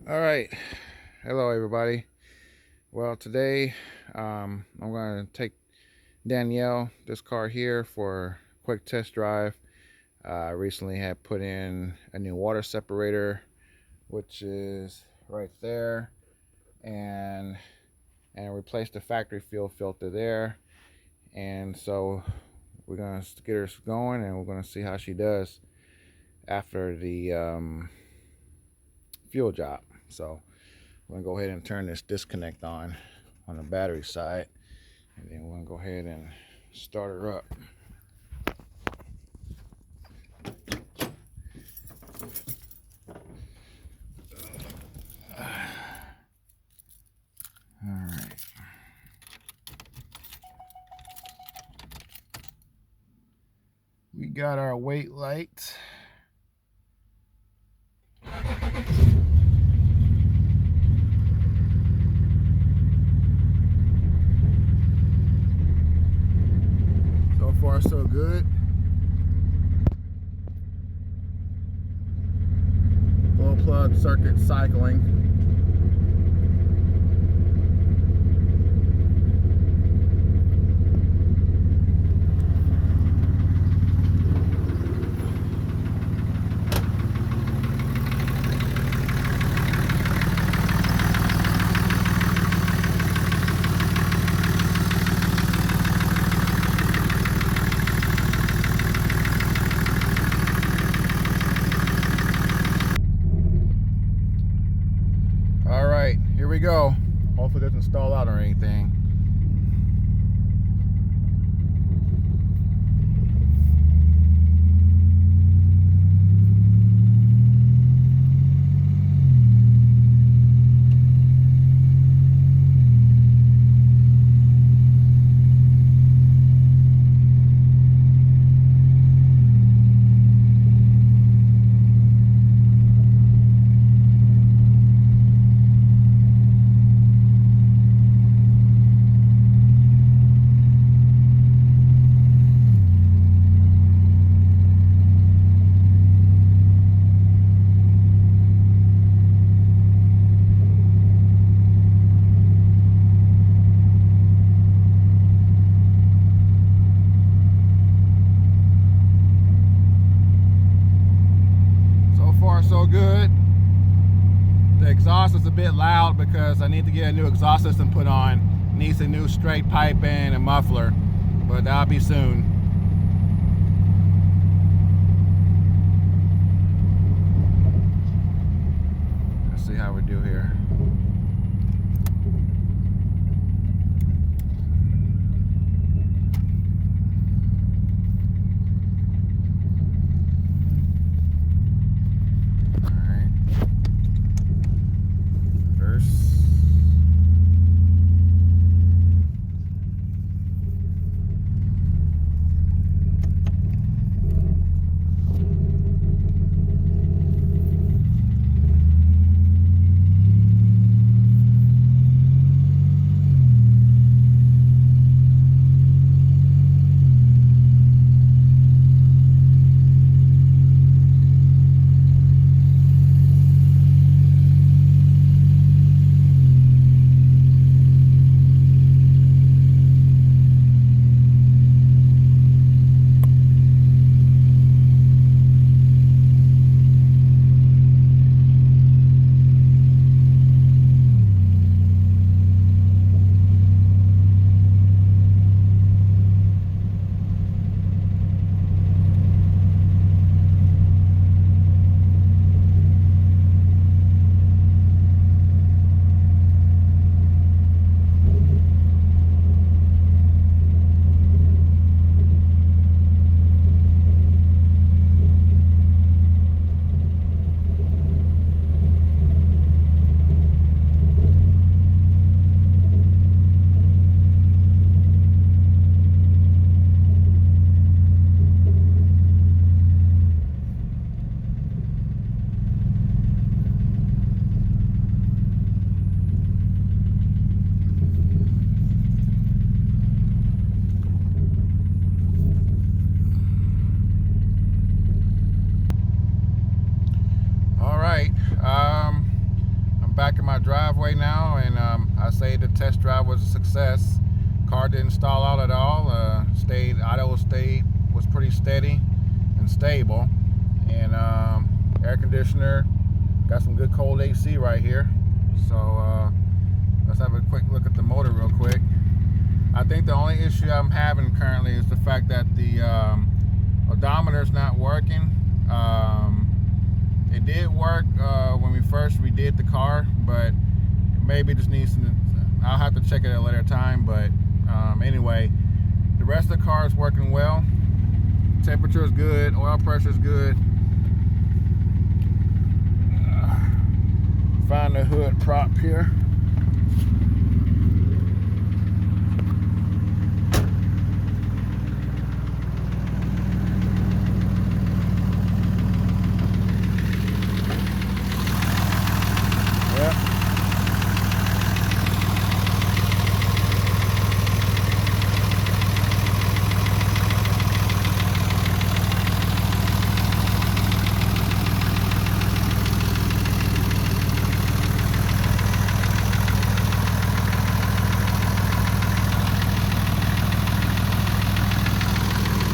All right. Hello, everybody. Well, today I'm going to take Danielle, this car here, for a quick test drive. I recently had put in a new water separator, which is right there, and replaced the factory fuel filter there. And so we're going to get her going, and we're going to see how she does after the fuel job. So I'm going to go ahead and turn this disconnect on the battery side, and then we're going to go ahead and start her up. All right. We got our wait light. So far, so good. Full plug circuit cycling. All right, here we go. Hopefully it doesn't stall out or anything. So far, so good. The exhaust is a bit loud because I need to get a new exhaust system put on. Needs a new straight pipe and a muffler, but that'll be soon. Let's see how we do here. back in my driveway now, and I say the test drive was a success. Car didn't stall out at all. Was pretty steady and stable, and air conditioner, got some good cold AC right here. So let's have a quick look at the motor real quick. I think the only issue I'm having currently is the fact that the odometer is not working. It did work when we first redid the car, but maybe it just needs some. I'll have to check it at a later time. But anyway, the rest of the car is working well. Temperature is good. Oil pressure is good. Find the hood prop here.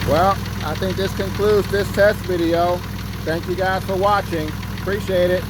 Well, I think this concludes this test video. Thank you guys for watching. Appreciate it.